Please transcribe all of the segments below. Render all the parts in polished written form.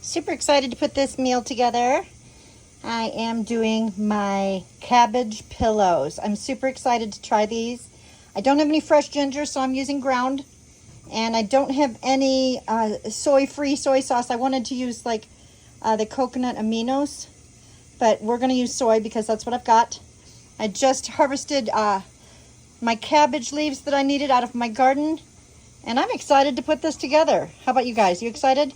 Super excited to put this meal together. I am doing my cabbage pillows. I'm super excited to try these. I don't have any fresh ginger, so I'm using ground. And I don't have any soy-free soy sauce. I wanted to use like the coconut aminos, but we're going to use soy because that's what I've got. I just harvested my cabbage leaves that I needed out of my garden, and I'm excited to put this together. How about you guys? You excited?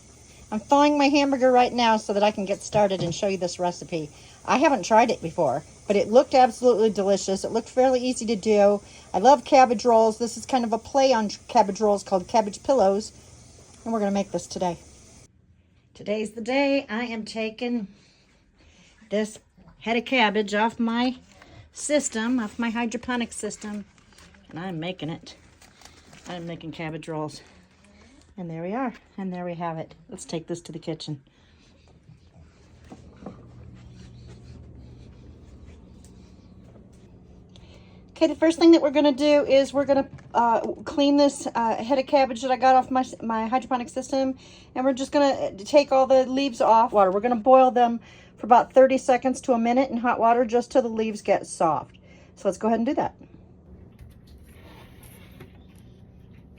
I'm thawing my hamburger right now so that I can get started and show you this recipe. I haven't tried it before, but it looked absolutely delicious. It looked fairly easy to do. I love cabbage rolls. This is kind of a play on cabbage rolls called Cabbage Pillows, and we're going to make this today. Today's the day. I am taking this head of cabbage off my system, off my hydroponic system, and I'm making it. I'm making cabbage rolls. And there we are, and there we have it. Let's take this to the kitchen. Okay, the first thing that we're gonna do is we're gonna clean this head of cabbage that I got off my hydroponic system, and we're just gonna take all the leaves off water. We're gonna boil them for about 30 seconds to a minute in hot water just till the leaves get soft. So let's go ahead and do that.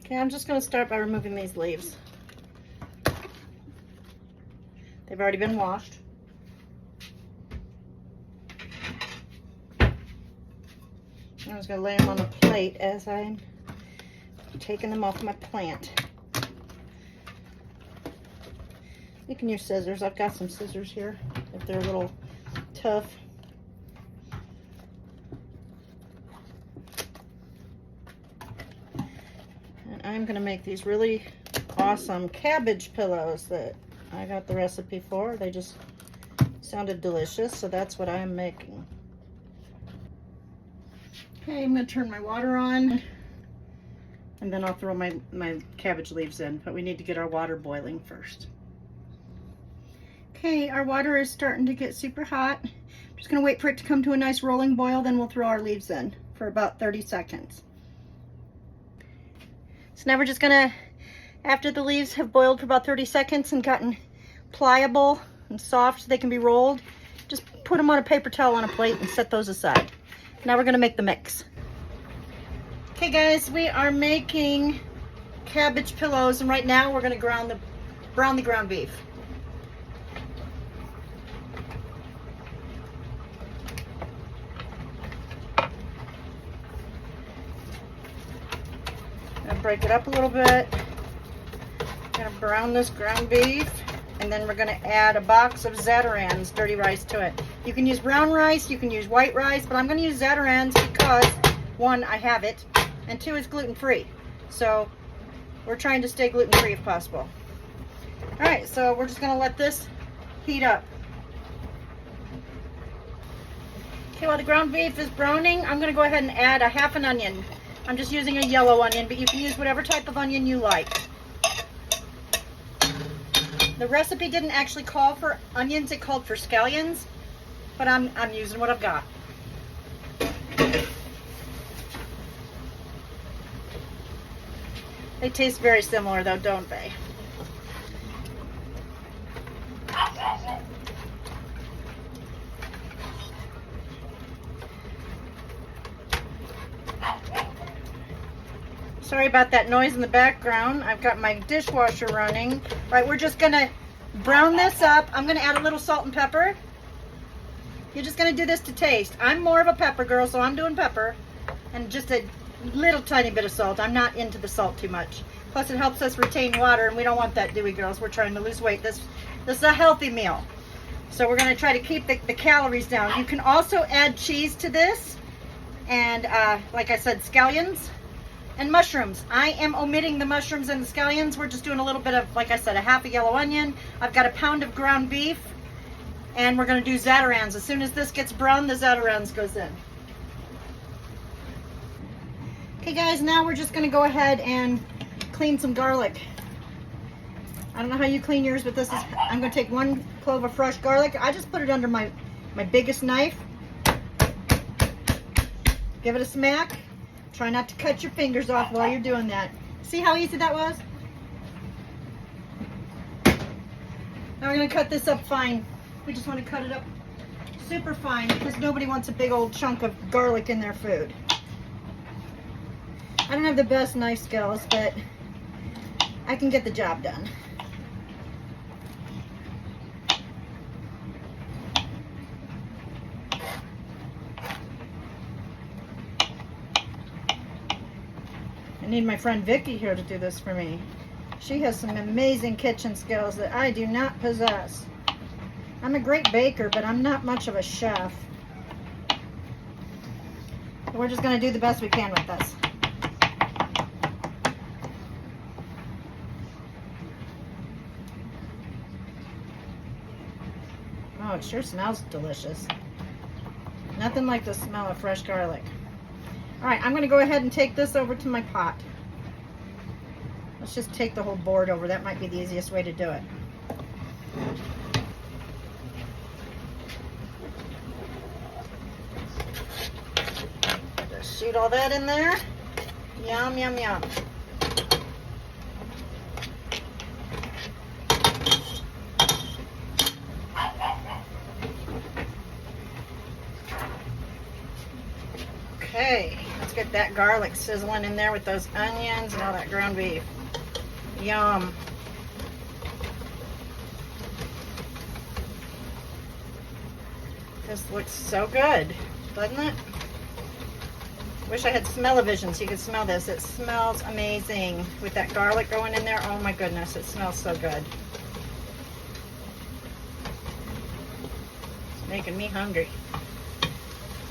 Okay, I'm just going to start by removing these leaves. They've already been washed. I'm just going to lay them on the plate as I'm taking them off my plant. You can use scissors. I've got some scissors here if they're a little tough. I'm going to make these really awesome cabbage pillows that I got the recipe for. They just sounded delicious, so that's what I'm making. Okay, I'm going to turn my water on, and then I'll throw my cabbage leaves in, but we need to get our water boiling first. Okay, our water is starting to get super hot. I'm just going to wait for it to come to a nice rolling boil, then we'll throw our leaves in for about 30 seconds. So now we're just gonna, after the leaves have boiled for about 30 seconds and gotten pliable and soft so they can be rolled, just put them on a paper towel on a plate and set those aside. Now we're gonna make the mix. Okay guys, we are making cabbage pillows, and right now we're gonna brown the ground beef. Break it up a little bit. Gonna brown this ground beef, and then we're gonna add a box of Zatarain's dirty rice to it. You can use brown rice, you can use white rice, but I'm gonna use Zatarain's because one, I have it, and two, it's gluten-free. So we're trying to stay gluten-free if possible. All right, so we're just gonna let this heat up. Okay, while the ground beef is browning, I'm gonna go ahead and add a half an onion. I'm just using a yellow onion, but you can use whatever type of onion you like. The recipe didn't actually call for onions, it called for scallions, but I'm using what I've got. They taste very similar though, don't they? Sorry about that noise in the background. I've got my dishwasher running. All right, we're just gonna brown this up. I'm gonna add a little salt and pepper. You're just gonna do this to taste. I'm more of a pepper girl, so I'm doing pepper. And just a little tiny bit of salt. I'm not into the salt too much. Plus it helps us retain water, and we don't want that, do we girls? We're trying to lose weight. This is a healthy meal. So we're gonna try to keep the calories down. You can also add cheese to this. And like I said, scallions. And mushrooms. I am omitting the mushrooms and the scallions. We're just doing a little bit of, like I said, a half a yellow onion. I've got a pound of ground beef, and we're going to do Zatarain's. As soon as this gets brown, the Zatarain's goes in. Okay guys, now we're just going to go ahead and clean some garlic. I don't know how you clean yours, but I'm going to take 1 clove of fresh garlic. I just put it under my biggest knife. Give it a smack. Try not to cut your fingers off while you're doing that. See how easy that was? Now we're gonna cut this up fine. We just want to cut it up super fine because nobody wants a big old chunk of garlic in their food. I don't have the best knife skills, but I can get the job done. I need my friend Vicky here to do this for me. She has some amazing kitchen skills that I do not possess. I'm a great baker, but I'm not much of a chef. We're just going to do the best we can with this. Oh, it sure smells delicious. Nothing like the smell of fresh garlic. All right, I'm going to go ahead and take this over to my pot. Let's just take the whole board over. That might be the easiest way to do it. Just shoot all that in there. Yum, yum, yum. Okay, let's get that garlic sizzling in there with those onions and all that ground beef. Yum. This looks so good, doesn't it? Wish I had smell-o-vision so you could smell this. It smells amazing with that garlic going in there. Oh my goodness, it smells so good. It's making me hungry.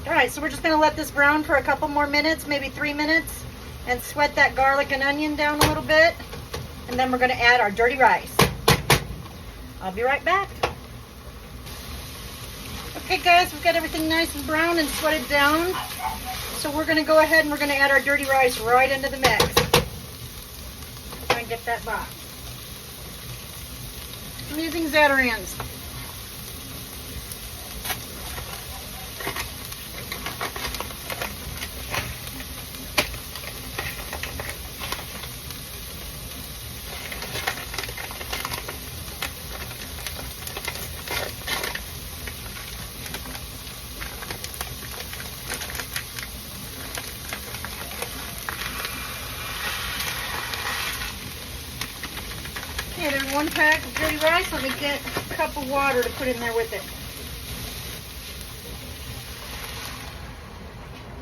All right, so we're just gonna let this brown for a couple more minutes, maybe 3 minutes, and sweat that garlic and onion down a little bit. And then we're gonna add our dirty rice. I'll be right back. Okay guys, we've got everything nice and brown and sweated down. So we're gonna go ahead and we're gonna add our dirty rice right into the mix. Try and get that box. I'm using Zatarain's. Okay, there's 1 pack of dirty rice. Let me get a cup of water to put in there with it.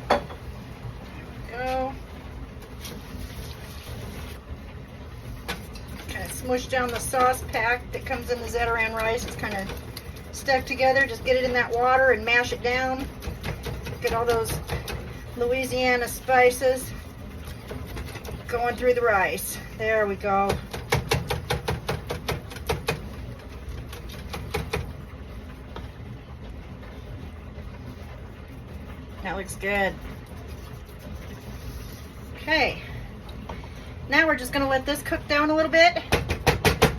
There we go. Kind of smush down the sauce pack that comes in the Zatarain rice. It's kind of stuck together. Just get it in that water and mash it down. Get all those Louisiana spices going through the rice. There we go. That looks good. Okay, now we're just going to let this cook down a little bit.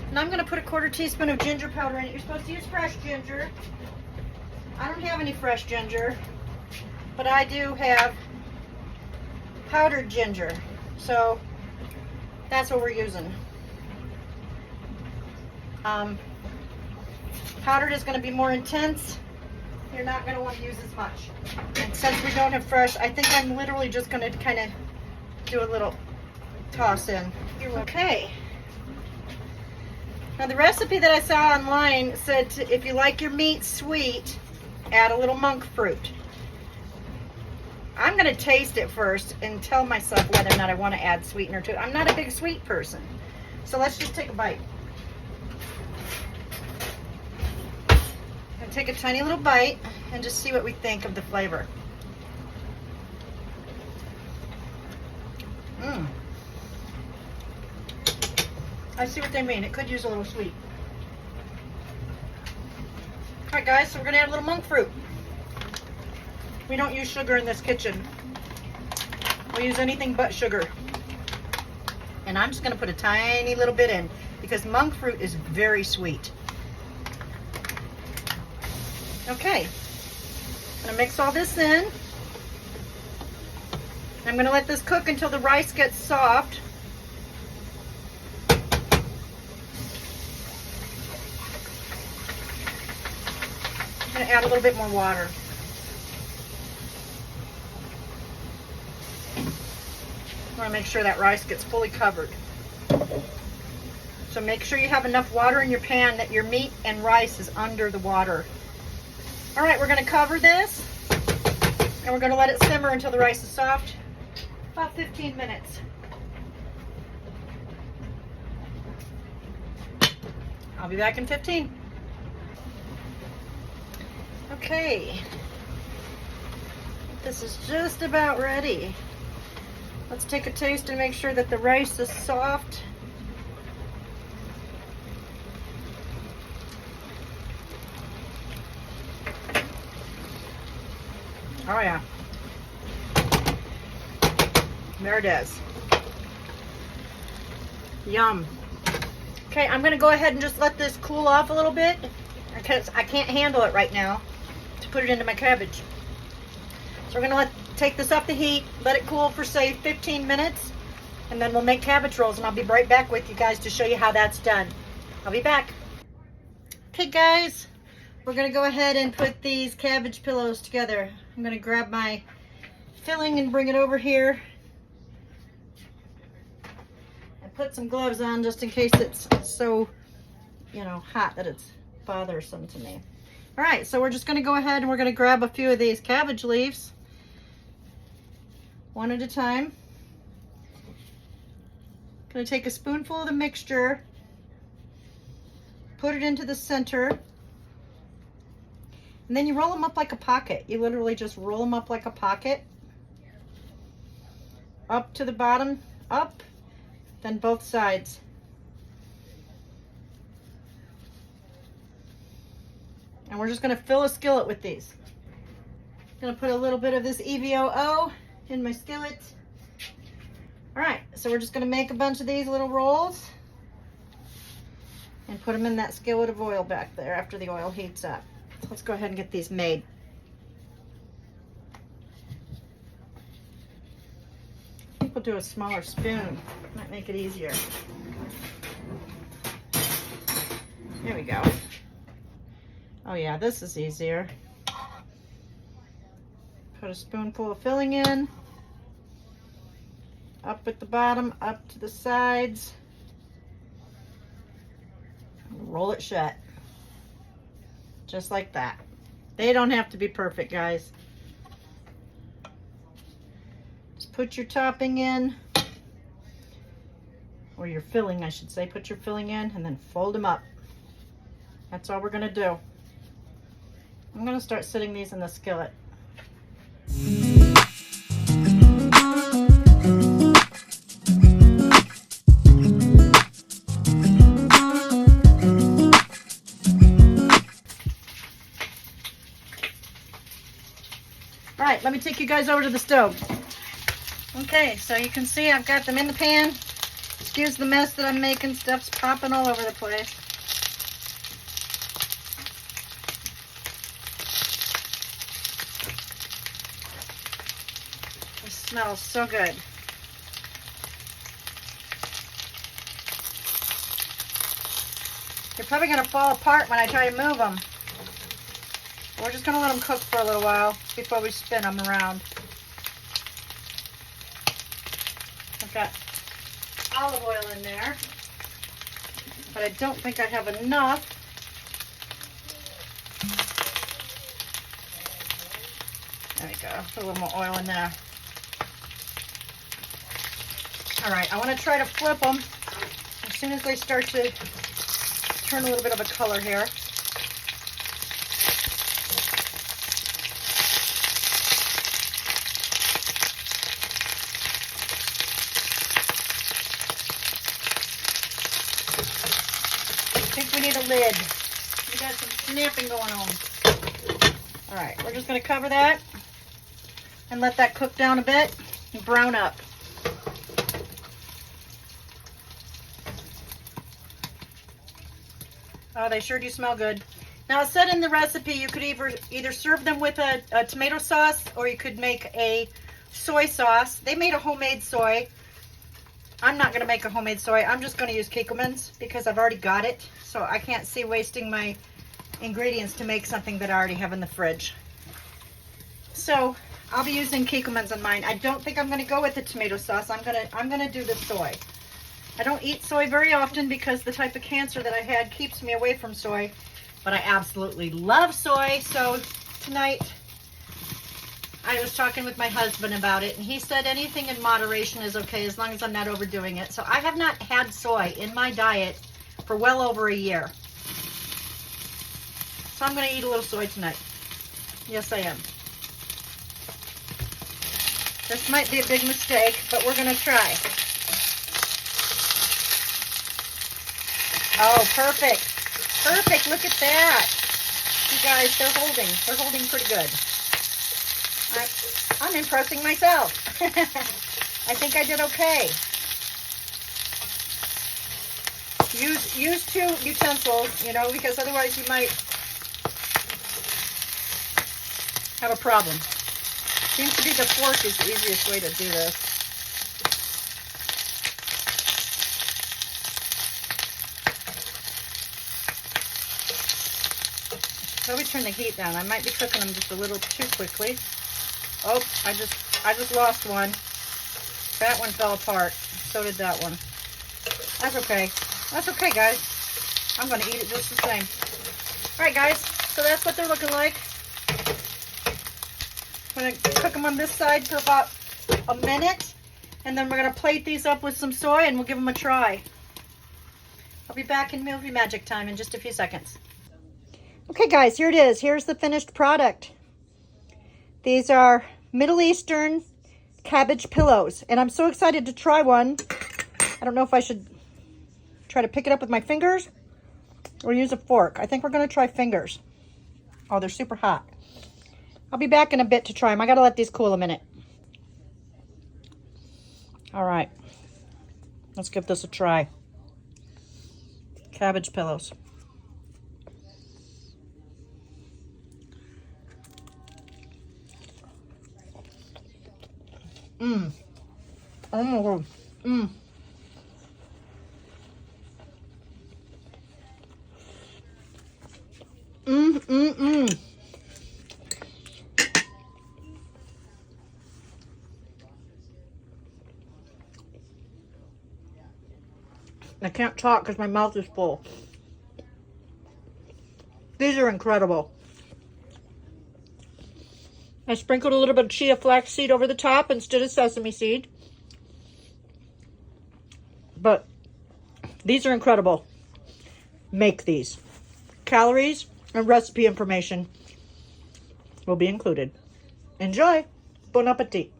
And I'm going to put a 1/4 teaspoon of ginger powder in it. You're supposed to use fresh ginger. I don't have any fresh ginger, but I do have powdered ginger. So that's what we're using. Powdered is going to be more intense. You're not going to want to use as much. And since we don't have fresh, I think I'm literally just going to kind of do a little toss in. Okay. Now the recipe that I saw online said if you like your meat sweet, add a little monk fruit. I'm going to taste it first and tell myself whether or not I want to add sweetener to it. I'm not a big sweet person. So let's just take a bite. Take a tiny little bite and just see what we think of the flavor. I see what they mean. It could use a little sweet. All right, guys, so we're going to add a little monk fruit. We don't use sugar in this kitchen. We use anything but sugar. And I'm just going to put a tiny little bit in because monk fruit is very sweet. Okay, I'm going to mix all this in. I'm going to let this cook until the rice gets soft. I'm going to add a little bit more water. I want to make sure that rice gets fully covered. So make sure you have enough water in your pan that your meat and rice is under the water. All right, we're going to cover this and we're going to let it simmer until the rice is soft, about 15 minutes. I'll be back in 15. Okay, this is just about ready. Let's take a taste and make sure that the rice is soft. Oh yeah, there it is. Yum. Okay, I'm gonna go ahead and just let this cool off a little bit because I can't handle it right now to put it into my cabbage. So we're gonna take this off the heat, let it cool for say 15 minutes, and then we'll make cabbage rolls, and I'll be right back with you guys to show you how that's done. I'll be back. Okay guys, we're gonna go ahead and put these cabbage pillows together. I'm gonna grab my filling and bring it over here. And put some gloves on just in case it's so, hot that it's bothersome to me. All right, so we're just gonna go ahead and we're gonna grab a few of these cabbage leaves, one at a time. Gonna take a spoonful of the mixture, put it into the center, and then you roll them up like a pocket. You literally just roll them up like a pocket. Up to the bottom, up, then both sides. And we're just gonna fill a skillet with these. Gonna put a little bit of this EVOO in my skillet. All right, so we're just gonna make a bunch of these little rolls and put them in that skillet of oil back there after the oil heats up. So let's go ahead and get these made. I think we'll do a smaller spoon. Might make it easier. There we go. Oh yeah, this is easier. Put a spoonful of filling in. Up at the bottom, up to the sides. Roll it shut. Just like that. They don't have to be perfect, guys. Just put your topping in. Or your filling, I should say. Put your filling in and then fold them up. That's all we're going to do. I'm going to start sitting these in the skillet. All right, let me take you guys over to the stove. Okay, so you can see I've got them in the pan. Excuse the mess that I'm making. Stuff's popping all over the place. It smells so good. They're probably going to fall apart when I try to move them. We're just going to let them cook for a little while before we spin them around. I've got olive oil in there, but I don't think I have enough. There we go. Put a little more oil in there. All right, I want to try to flip them as soon as they start to turn a little bit of a color here. I think we need a lid. We got some snapping going on. All right, we're just going to cover that and let that cook down a bit and brown up. Oh, they sure do smell good. Now, it said in the recipe you could either serve them with a tomato sauce or you could make a soy sauce. They made a homemade soy. I'm not going to make a homemade soy. I'm just going to use Kikkoman's because I've already got it. So I can't see wasting my ingredients to make something that I already have in the fridge. So I'll be using Kikkoman's on mine. I don't think I'm gonna go with the tomato sauce. I'm gonna do the soy. I don't eat soy very often because the type of cancer that I had keeps me away from soy, but I absolutely love soy. So tonight I was talking with my husband about it, and he said anything in moderation is okay as long as I'm not overdoing it. So I have not had soy in my diet for well over a year. So I'm going to eat a little soy tonight. Yes, I am. This might be a big mistake, but we're going to try. Oh, perfect. Perfect. Look at that. You guys, they're holding pretty good. I'm impressing myself. I think I did okay. Use 2 utensils, you know, because otherwise you might have a problem. Seems to be the fork is the easiest way to do this. Probably turn the heat down. I might be cooking them just a little too quickly. Oh, I just lost one. That one fell apart. So did that one. That's okay. That's okay, guys. I'm going to eat it just the same. All right, guys. So that's what they're looking like. I'm going to cook them on this side for about a minute. And then we're going to plate these up with some soy and we'll give them a try. I'll be back in movie magic time in just a few seconds. Okay, guys, here it is. Here's the finished product. These are Middle Eastern cabbage pillows, and I'm so excited to try one. I don't know if I should try to pick it up with my fingers or use a fork. I think we're going to try fingers. Oh, they're super hot. I'll be back in a bit to try them. I got to let these cool a minute. All right. Let's give this a try. Cabbage pillows. Mmm. Oh my God. Mmm. Mmm, mmm, mmm. I can't talk because my mouth is full. These are incredible. I sprinkled a little bit of chia flax seed over the top instead of sesame seed. But these are incredible. Make these. Calories and recipe information will be included. Enjoy. Bon appetit.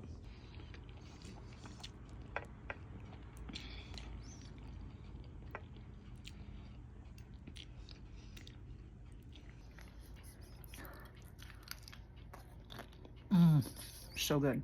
So good.